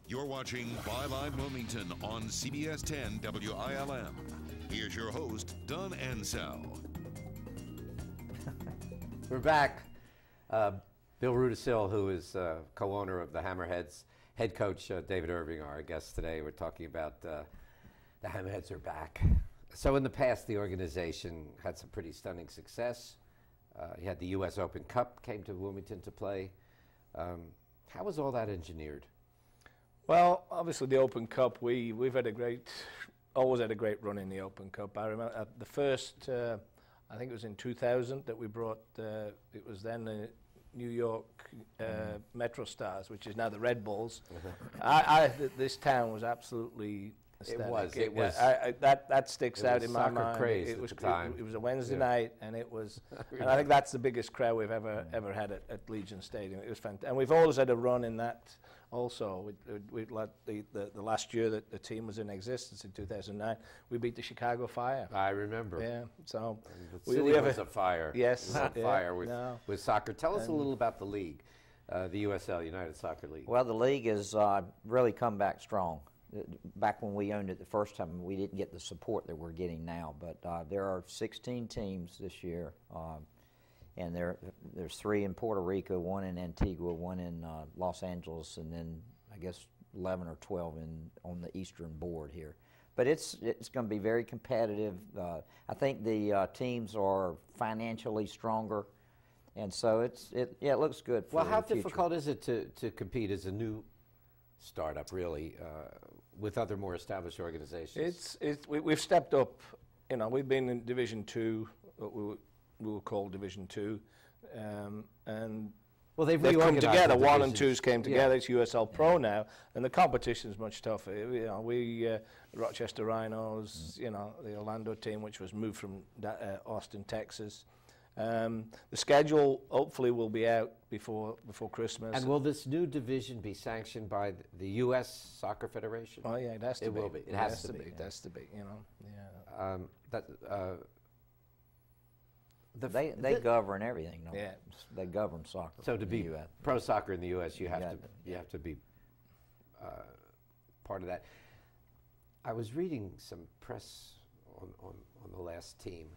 You're watching Byline Wilmington on CBS 10 WILM. Here's your host, Don Ansell. We're back. Bill Rudisil, who is co-owner of the Hammerheads, head coach David Irving, our guest today. We're talking about the Hammerheads are back. So in the past, the organization had some pretty stunning success. You had the U.S. Open Cup came to Wilmington to play. How was all that engineered? Well, obviously the Open Cup, we've had always had a great run in the Open Cup. I remember the first, I think it was in 2000 that we brought, it was then the New York Metro Stars, which is now the Red Bulls. This town was absolutely aesthetic. It was. That sticks out in my mind. It was time. It was a Wednesday night, and it was. And I think that's the biggest crowd we've ever had at Legion Stadium. It was fantastic, and we've always had a run in that. Also, the last year that the team was in existence in 2009, we beat the Chicago Fire. I remember. Yeah, so the city was a fire. Yes, not fire with soccer. Tell us a little about the league, the USL, United Soccer League. Well, the league has really come back strong. Back when we owned it the first time, we didn't get the support that we're getting now. But there are 16 teams this year. And there's 3 in Puerto Rico, 1 in Antigua, 1 in Los Angeles, and then I guess 11 or 12 on the eastern board here. But it's going to be very competitive. I think the teams are financially stronger, and so it looks good for the future. Well, how difficult is it to compete as a new startup, really, with other more established organizations? We've stepped up. You know, we've been in Division 2. We were called Division 2, and well, they've come together. The 1 and 2s came together. Yeah. It's USL Pro now, and the competition is much tougher. You know, we Rochester Rhinos, you know, the Orlando team, which was moved from Austin, Texas. The schedule hopefully will be out before Christmas. And will this new division be sanctioned by the U.S. Soccer Federation? Oh yeah, it has to be. It will be. It has to be. It has to be. You know. Yeah. They govern everything. No? Yeah, they govern soccer. So to be pro soccer in the U.S., you have to be part of that. I was reading some press on the last team,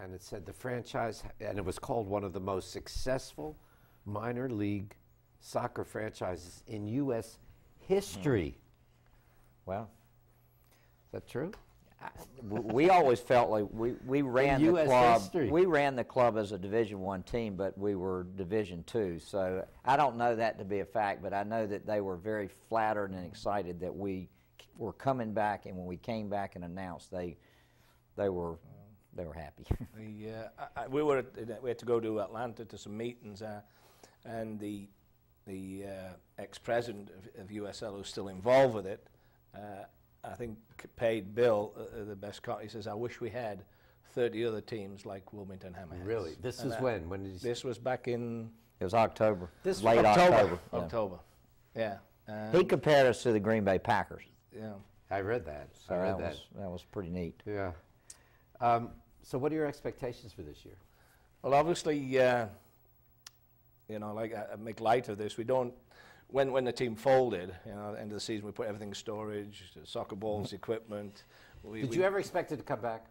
and it said the franchise, and it was called one of the most successful minor league soccer franchises in U.S. history. Well, is that true? We always felt like we ran the club. History. We ran the club as a Division I team, but we were Division II. So I don't know that to be a fact, but I know that they were very flattered and excited that we were coming back. And when we came back and announced, they were happy. We had to go to Atlanta to some meetings, and the ex-president of USL, who's still involved with it, I think paid Bill the best cut. He says, "I wish we had 30 other teams like Wilmington Hammerheads." Really? This is when? When did you? This was back in. It was October. This late October. Yeah. October. Yeah. He compared us to the Green Bay Packers. Yeah. I read that. So that was pretty neat. Yeah. So what are your expectations for this year? Well, obviously, you know, like I make light of this. We don't. When the team folded, you know, at the end of the season, we put everything in storage, soccer balls, equipment. Did you ever expect it to come back?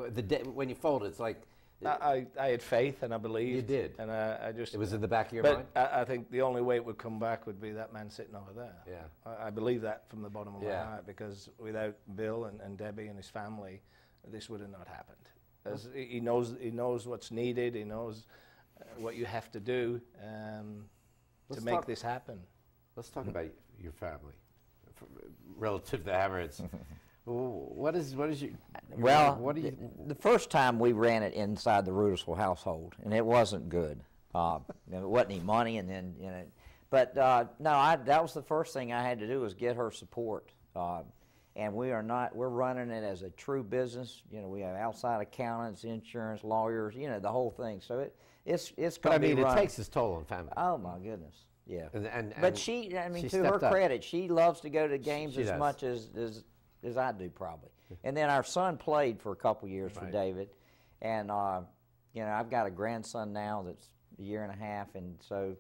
The day when you folded, it's like I had faith and I believed. You did, and I just. It was in the back of your mind. But I think the only way it would come back would be that man sitting over there. Yeah, I believe that from the bottom of my heart, because without Bill and Debbie and his family, this would have not happened. As he knows what's needed. He knows what you have to do. To make this happen. Let's talk about your family, relative to the Hammerheads. What is your? Well, what do you? The first time we ran it inside the Rudisell household, and it wasn't good. It wasn't any money, and then but no, that was the first thing I had to do was get her support. And we're running it as a true business. You know, we have outside accountants, insurance, lawyers, you know, the whole thing. So it's going to be But I mean, run. it takes its toll on family. Oh my goodness, yeah. But she, I mean, she to her stepped up. credit, she loves to go to games She as does. much as I do probably. And then our son played for a couple years for David, and you know, I've got a grandson now that's a year and a half, and so,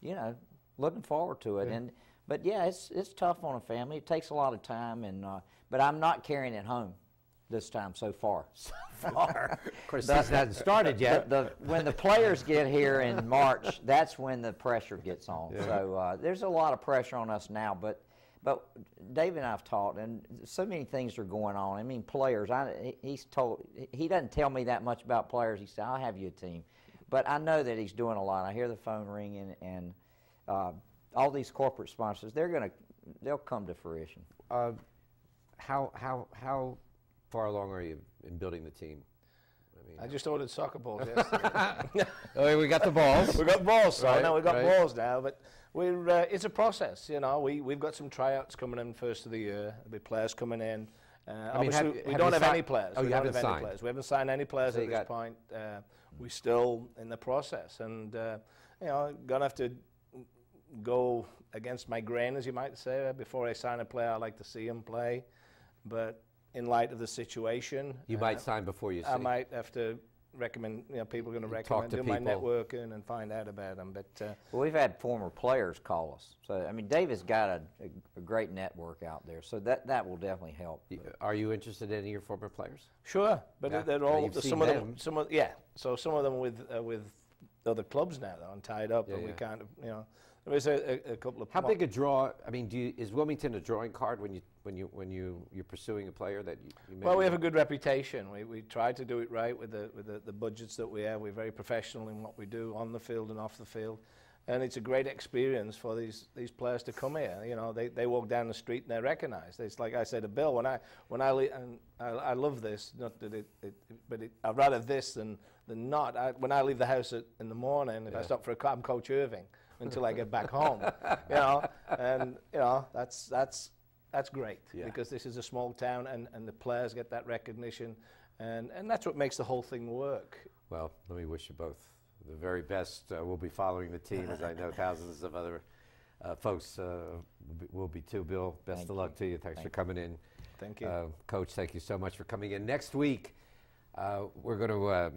you know, looking forward to it. And But yeah, it's tough on a family. It takes a lot of time, and but I'm not carrying it home this time so far. Of course, this hasn't started yet. When the players get here in March, that's when the pressure gets on. Yeah. So there's a lot of pressure on us now. But Dave and I have talked, and so many things are going on. I mean, players. He doesn't tell me that much about players. He said, "I'll have you a team," but I know that he's doing a lot. I hear the phone ringing, and all these corporate sponsors, they'll come to fruition. How far along are you in building the team? I just ordered soccer balls yesterday. Oh, we got the balls. We got balls, so Right, now we got right. balls now. But it's a process, you know. We've got some tryouts coming in first of the year. There'll be players coming in. Obviously, we don't have any players. Oh, we you don't haven't have any signed? players. We haven't signed any players So at you this got- point. We're still in the process, and you know, gonna have to go against my grain, as you might say. Before I sign a player, I like to see him play, but in light of the situation, You might sign before you see. I might have to recommend, you know, people are going to Talk recommend, to do my people. networking and find out about them. But Well, we've had former players call us. So, I mean, David's got a great network out there. So that will definitely help. Are you interested in any of your former players? sure, but Yeah. they're Yeah, all, you've seen some of them, them. so some of them with other clubs now, though, and tied up, Yeah, and we yeah. can't, you know, there's a couple of. How big a draw? I mean, is Wilmington a drawing card when you're pursuing a player that you maybe Well, we have a good reputation. We try to do it right with the budgets that we have. We're very professional in what we do on the field and off the field, and it's a great experience for these players to come here. You know, they walk down the street and they're recognized. It's like I said to Bill, when I leave, and I love this. Not that but I'd rather this than not. When I leave the house in the morning, if I stop for a car, I'm Coach Irving until I get back home. You know, and you know that's great, because this is a small town, and the players get that recognition, and that's what makes the whole thing work. Well, let me wish you both the very best. We'll be following the team, as I know thousands of other folks will be too. Bill, best of luck to you. Thanks for coming in. Thank you. Coach, thank you so much for coming in. Next week, we're going to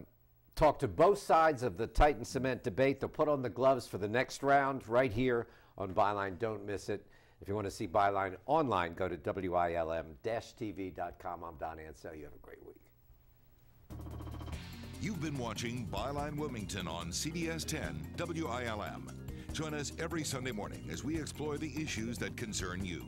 talk to both sides of the Titan Cement debate. They'll put on the gloves for the next round right here on Byline. Don't miss it. If you want to see Byline online, go to WILM-TV.com. I'm Don Ansell. You have a great week. You've been watching Byline Wilmington on CBS 10 WILM. Join us every Sunday morning as we explore the issues that concern you.